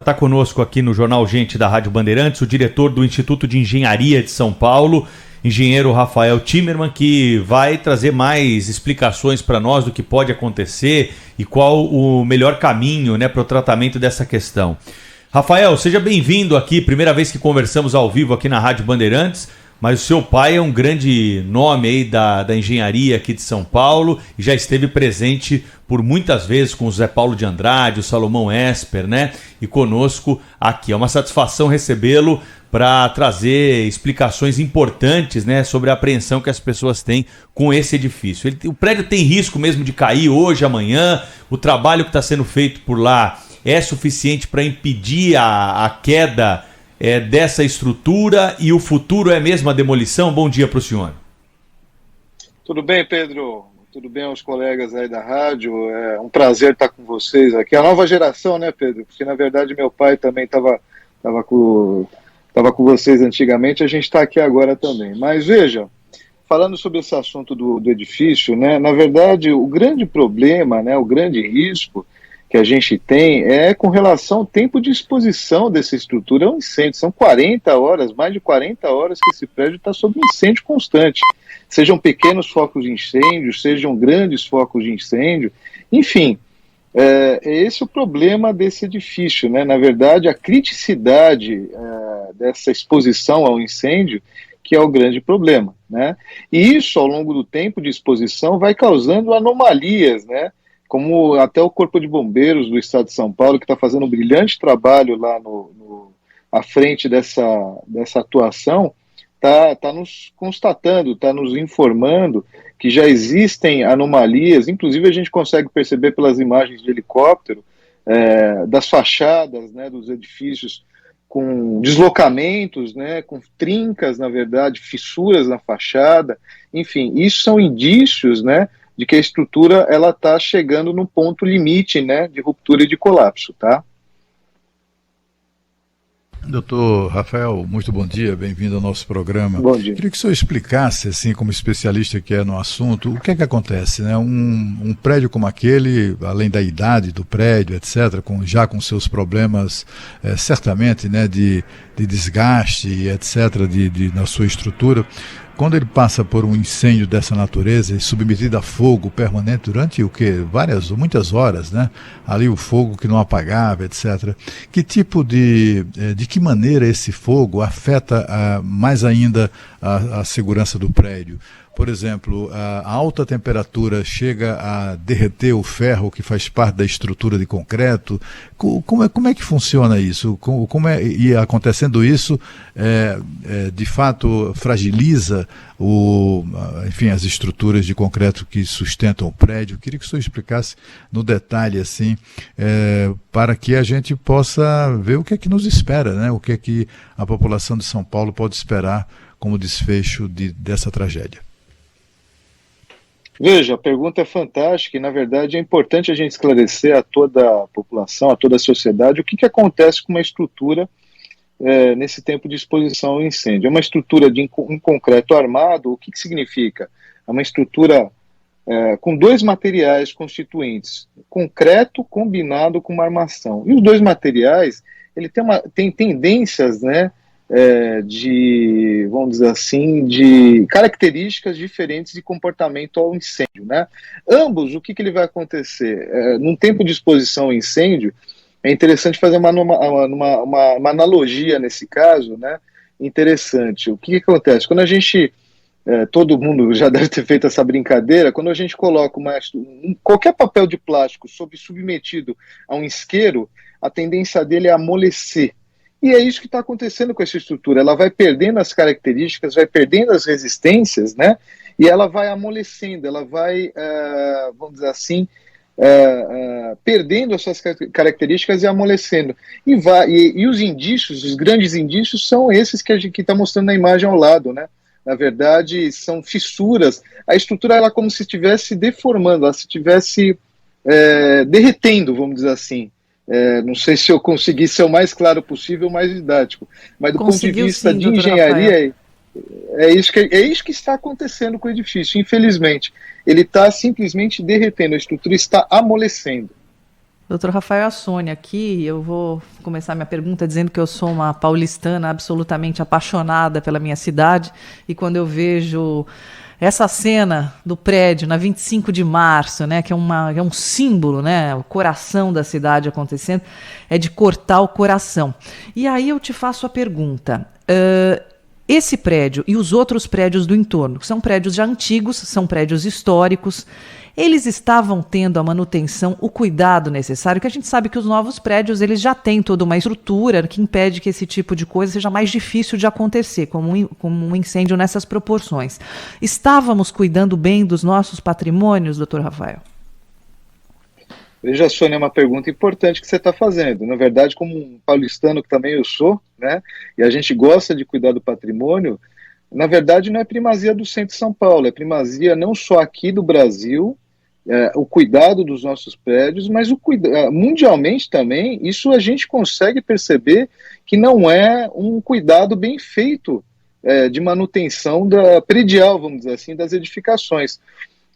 Está conosco aqui no Jornal Gente da Rádio Bandeirantes, o diretor do Instituto de Engenharia de São Paulo, engenheiro Rafael Timerman, que vai trazer mais explicações para nós do que pode acontecer e qual o melhor caminho, né, para o tratamento dessa questão. Rafael, seja bem-vindo aqui, primeira vez que conversamos ao vivo aqui na Rádio Bandeirantes, mas o seu pai é um grande nome aí da engenharia aqui de São Paulo e já esteve presente por muitas vezes com o Zé Paulo de Andrade, o Salomão Esper, né? E conosco aqui. É uma satisfação recebê-lo para trazer explicações importantes, né, sobre a apreensão que as pessoas têm com esse edifício. O prédio tem risco mesmo de cair hoje, amanhã. O trabalho que está sendo feito por lá é suficiente para impedir a queda dessa estrutura e o futuro é mesmo a demolição? Bom dia para o senhor. Tudo bem, Pedro? Tudo bem aos colegas aí da rádio? É um prazer estar com vocês aqui. A nova geração, né, Pedro? Porque, na verdade, meu pai também estava com vocês antigamente, a gente está aqui agora também. Mas, veja, falando sobre esse assunto do edifício, né, na verdade, o grande problema, né, o grande risco que a gente tem é com relação ao tempo de exposição dessa estrutura ao incêndio. São 40 horas, mais de 40 horas que esse prédio está sob incêndio constante. Sejam pequenos focos de incêndio, sejam grandes focos de incêndio, enfim, esse é o problema desse edifício, né? Na verdade, a criticidade dessa exposição ao incêndio que é o grande problema, né? E isso, ao longo do tempo de exposição, vai causando anomalias, né? Como até o Corpo de Bombeiros do Estado de São Paulo, que está fazendo um brilhante trabalho lá à frente dessa atuação, está nos constatando, está nos informando que já existem anomalias, inclusive a gente consegue perceber pelas imagens de helicóptero, das fachadas, né, dos edifícios, com deslocamentos, né, com trincas, na verdade, fissuras na fachada, enfim, isso são indícios, né, de que a estrutura ela está chegando no ponto limite, né, de ruptura e de colapso, tá? Doutor Rafael, muito bom dia, bem-vindo ao nosso programa. Bom dia. Queria que o senhor explicasse, assim, como especialista que é no assunto, o que é que acontece, né? Um prédio como aquele, além da idade do prédio, etc., já com seus problemas, certamente, né, de desgaste, etc., na sua estrutura, quando ele passa por um incêndio dessa natureza e submetido a fogo permanente durante muitas horas, né? Ali o fogo que não apagava, etc. Que tipo de que maneira esse fogo afeta mais ainda a segurança do prédio? Por exemplo, a alta temperatura chega a derreter o ferro que faz parte da estrutura de concreto. Como é que funciona isso? E acontecendo isso, de fato fragiliza as estruturas de concreto que sustentam o prédio? Queria que o senhor explicasse no detalhe, assim, para que a gente possa ver o que é que nos espera, né? O que é que a população de São Paulo pode esperar como desfecho dessa tragédia. Veja, a pergunta é fantástica e, na verdade, é importante a gente esclarecer a toda a população, a toda a sociedade, o que acontece com uma estrutura nesse tempo de exposição ao incêndio. É uma estrutura em concreto armado, o que significa? É uma estrutura com dois materiais constituintes, concreto combinado com uma armação. E os dois materiais, ele tem tendências, né, vamos dizer assim, de características diferentes de comportamento ao incêndio, né? Ambos, o que ele vai acontecer? Num tempo de exposição ao incêndio, é interessante fazer uma analogia nesse caso, né? Interessante. O que acontece? Quando a gente, todo mundo já deve ter feito essa brincadeira, quando a gente coloca qualquer papel de plástico submetido a um isqueiro, a tendência dele é amolecer. E é isso que está acontecendo com essa estrutura. Ela vai perdendo as características, vai perdendo as resistências, né? E ela vai amolecendo, ela vai, vamos dizer assim, perdendo as suas características e amolecendo. E os indícios, os grandes indícios, são esses que a gente está mostrando na imagem ao lado, né? Na verdade, são fissuras. A estrutura ela é como se estivesse deformando, ela se estivesse derretendo, vamos dizer assim. Não sei se eu consegui ser o mais claro possível, o mais didático, mas do ponto de vista de engenharia, é isso que está acontecendo com o edifício, infelizmente. Ele está simplesmente derretendo, a estrutura está amolecendo. Doutor Rafael, a Sônia aqui, eu vou começar minha pergunta dizendo que eu sou uma paulistana absolutamente apaixonada pela minha cidade, e quando eu vejo essa cena do prédio na 25 de março, né, que é um símbolo, né, o coração da cidade acontecendo, é de cortar o coração. E aí eu te faço a pergunta, esse prédio e os outros prédios do entorno, que são prédios já antigos, são prédios históricos, eles estavam tendo a manutenção, o cuidado necessário, que a gente sabe que os novos prédios eles já têm toda uma estrutura que impede que esse tipo de coisa seja mais difícil de acontecer, como um incêndio nessas proporções. Estávamos cuidando bem dos nossos patrimônios, doutor Rafael? Veja, Sônia, é uma pergunta importante que você está fazendo. Na verdade, como um paulistano que também eu sou, né, e a gente gosta de cuidar do patrimônio, na verdade não é primazia do centro de São Paulo, é primazia não só aqui do Brasil, o cuidado dos nossos prédios, mas mundialmente também, isso a gente consegue perceber que não é um cuidado bem feito de manutenção predial, vamos dizer assim, das edificações.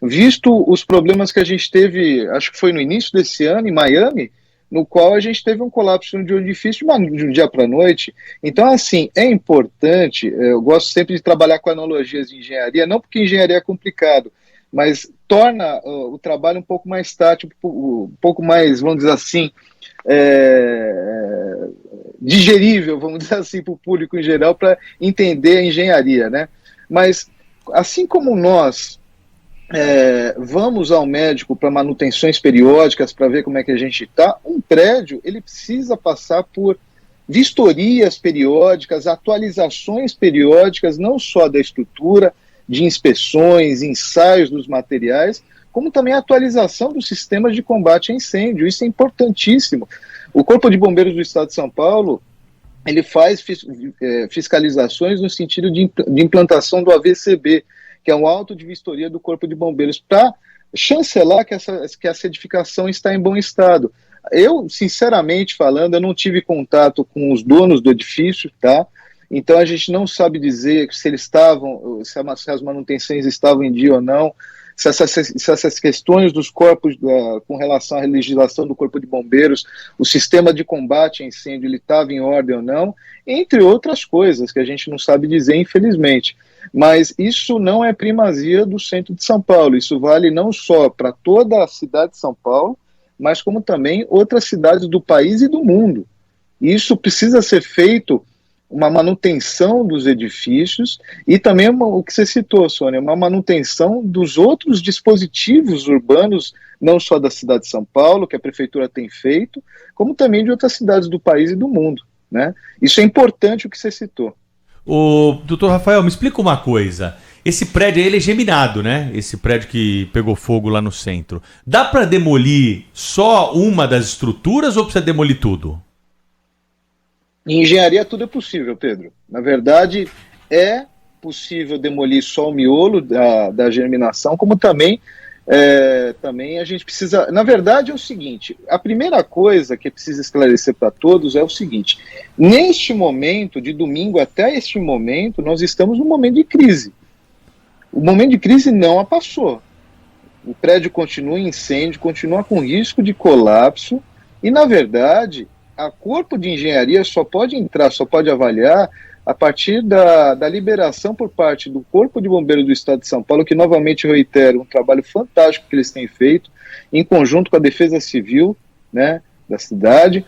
Visto os problemas que a gente teve, acho que foi no início desse ano, em Miami, no qual a gente teve um colapso de um edifício de um dia para a noite. Então, assim, é importante, eu gosto sempre de trabalhar com analogias de engenharia, não porque engenharia é complicado, mas torna o trabalho um pouco mais tático, um pouco mais, vamos dizer assim, digerível, vamos dizer assim, para o público em geral, para entender a engenharia, né? Mas, assim como nós vamos ao médico para manutenções periódicas, para ver como é que a gente está, um prédio, ele precisa passar por vistorias periódicas, atualizações periódicas, não só da estrutura, de inspeções, ensaios dos materiais, como também a atualização dos sistemas de combate a incêndio. Isso é importantíssimo. O Corpo de Bombeiros do Estado de São Paulo, ele faz fiscalizações no sentido de implantação do AVCB, que é um auto de vistoria do Corpo de Bombeiros, para chancelar que essa edificação está em bom estado. Eu, sinceramente falando, eu não tive contato com os donos do edifício, tá? Então a gente não sabe dizer se eles estavam, se as manutenções estavam em dia ou não, se essas questões dos corpos com relação à legislação do Corpo de Bombeiros, o sistema de combate a incêndio, ele estava em ordem ou não, entre outras coisas que a gente não sabe dizer, infelizmente. Mas isso não é primazia do centro de São Paulo, isso vale não só para toda a cidade de São Paulo, mas como também outras cidades do país e do mundo. Isso precisa ser feito, uma manutenção dos edifícios e também o que você citou, Sônia, uma manutenção dos outros dispositivos urbanos, não só da cidade de São Paulo, que a prefeitura tem feito, como também de outras cidades do país e do mundo, né? Isso é importante o que você citou. O doutor Rafael, me explica uma coisa. Esse prédio aí, ele é geminado, né? Esse prédio que pegou fogo lá no centro. Dá para demolir só uma das estruturas ou precisa demolir tudo? Em engenharia tudo é possível, Pedro. Na verdade, é possível demolir só o miolo da germinação, como também a gente precisa... Na verdade é o seguinte, a primeira coisa que precisa esclarecer para todos é o seguinte: neste momento, de domingo até este momento, nós estamos num momento de crise. O momento de crise não passou. O prédio continua em incêndio, continua com risco de colapso e, na verdade, a Corpo de Engenharia só pode entrar, só pode avaliar a partir da liberação por parte do Corpo de Bombeiros do Estado de São Paulo, que novamente eu reitero, um trabalho fantástico que eles têm feito, em conjunto com a Defesa Civil, né, da cidade.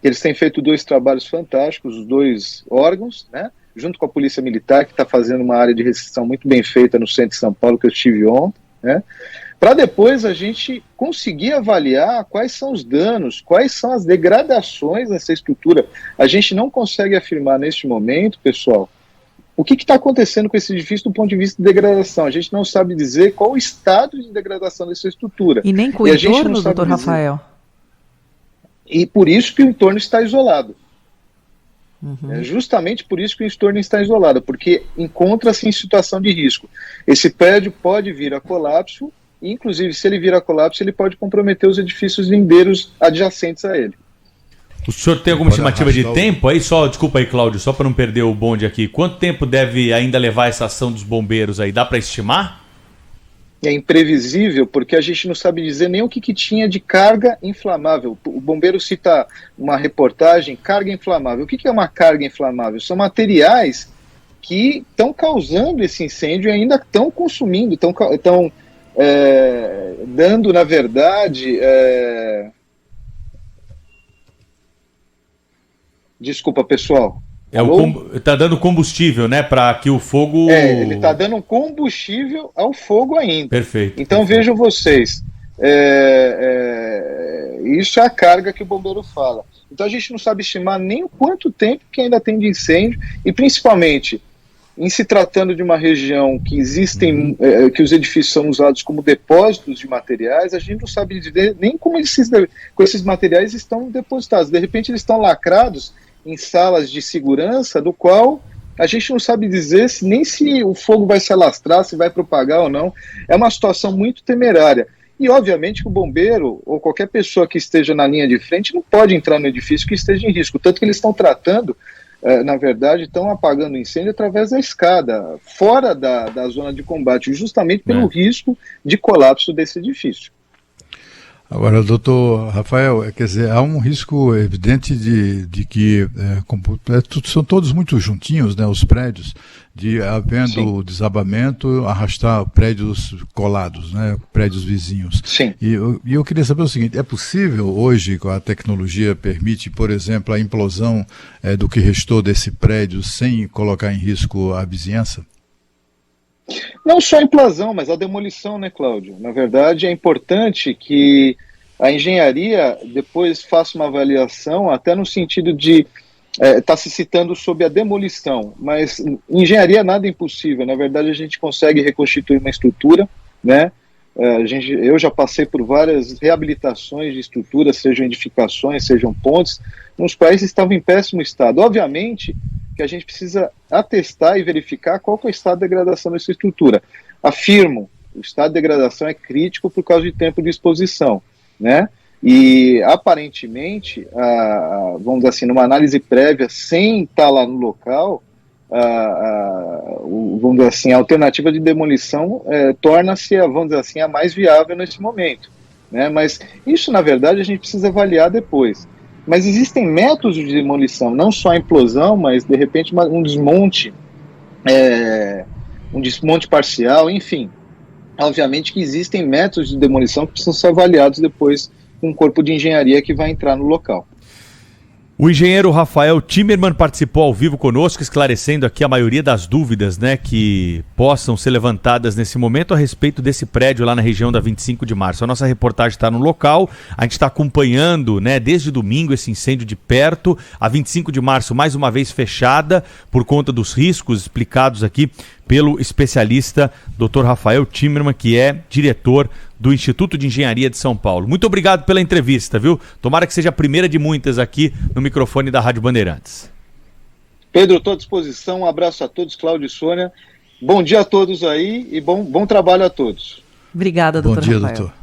Eles têm feito 2 trabalhos fantásticos, os 2 órgãos, né, junto com a Polícia Militar, que está fazendo uma área de restrição muito bem feita no centro de São Paulo, que eu estive ontem, né, para depois a gente conseguir avaliar quais são os danos, quais são as degradações nessa estrutura. A gente não consegue afirmar neste momento, pessoal, o que está acontecendo com esse edifício do ponto de vista de degradação. A gente não sabe dizer qual o estado de degradação dessa estrutura. E nem com o entorno, doutor Rafael? E por isso que o entorno está isolado. Uhum. É justamente por isso que o entorno está isolado, porque encontra-se em situação de risco. Esse prédio pode vir a colapso, inclusive, se ele vir a colapso, ele pode comprometer os edifícios lindeiros adjacentes a ele. O senhor tem alguma estimativa de tempo aí? Desculpa aí, Cláudio, só para não perder o bonde aqui. Quanto tempo deve ainda levar essa ação dos bombeiros aí? Dá para estimar? é imprevisível, porque a gente não sabe dizer nem o que tinha de carga inflamável. O bombeiro cita uma reportagem, carga inflamável. O que é uma carga inflamável? São materiais que estão causando esse incêndio e ainda estão consumindo, estão dando, na verdade... Desculpa, pessoal. Tá dando combustível, né, para que o fogo... ele está dando combustível ao fogo ainda. Perfeito. Então, vejam vocês, isso é a carga que o bombeiro fala. Então, a gente não sabe estimar nem o quanto tempo que ainda tem de incêndio, e principalmente, em se tratando de uma região que existem, que os edifícios são usados como depósitos de materiais, a gente não sabe dizer nem como esses materiais estão depositados. De repente, eles estão lacrados em salas de segurança, do qual a gente não sabe dizer nem se o fogo vai se alastrar, se vai propagar ou não. É uma situação muito temerária. E, obviamente, que o bombeiro ou qualquer pessoa que esteja na linha de frente não pode entrar no edifício que esteja em risco. Tanto que eles estão tratando, na verdade, estão apagando o incêndio através da escada, fora da zona de combate, justamente pelo risco de colapso desse edifício. Agora, doutor Rafael, quer dizer, há um risco evidente de que são todos muito juntinhos, né, os prédios, de havendo desabamento, arrastar prédios colados, né, prédios vizinhos. Sim. E eu queria saber o seguinte, é possível hoje, com a tecnologia permite, por exemplo, a implosão do que restou desse prédio sem colocar em risco a vizinhança? Não só a implosão, mas a demolição, né, Cláudio? Na verdade, é importante que a engenharia depois faça uma avaliação, até no sentido de está se citando sobre a demolição, mas engenharia nada é impossível. Na verdade, a gente consegue reconstituir uma estrutura, né? Eu já passei por várias reabilitações de estruturas, sejam edificações, sejam pontes, nos quais estavam em péssimo estado. Obviamente que a gente precisa atestar e verificar qual que é o estado de degradação dessa estrutura. Afirmo, o estado de degradação é crítico por causa de tempo de exposição, né? E aparentemente, vamos dizer assim, numa análise prévia, sem estar lá no local, vamos dizer assim, a alternativa de demolição torna-se, vamos dizer assim, a mais viável nesse momento, né? Mas isso, na verdade, a gente precisa avaliar depois. Mas existem métodos de demolição, não só a implosão, mas de repente um desmonte parcial, enfim. Obviamente que existem métodos de demolição que precisam ser avaliados depois com um corpo de engenharia que vai entrar no local. O engenheiro Rafael Timerman participou ao vivo conosco, esclarecendo aqui a maioria das dúvidas, né, que possam ser levantadas nesse momento a respeito desse prédio lá na região da 25 de março. A nossa reportagem está no local, a gente está acompanhando, né, desde domingo esse incêndio de perto. A 25 de março mais uma vez fechada por conta dos riscos explicados aqui pelo especialista Dr. Rafael Timerman, que é diretor do Instituto de Engenharia de São Paulo. Muito obrigado pela entrevista, viu? Tomara que seja a primeira de muitas aqui no microfone da Rádio Bandeirantes. Pedro, estou à disposição. Um abraço a todos, Cláudio e Sônia. Bom dia a todos aí e bom trabalho a todos. Obrigada, doutor Rafael. Bom dia, doutor.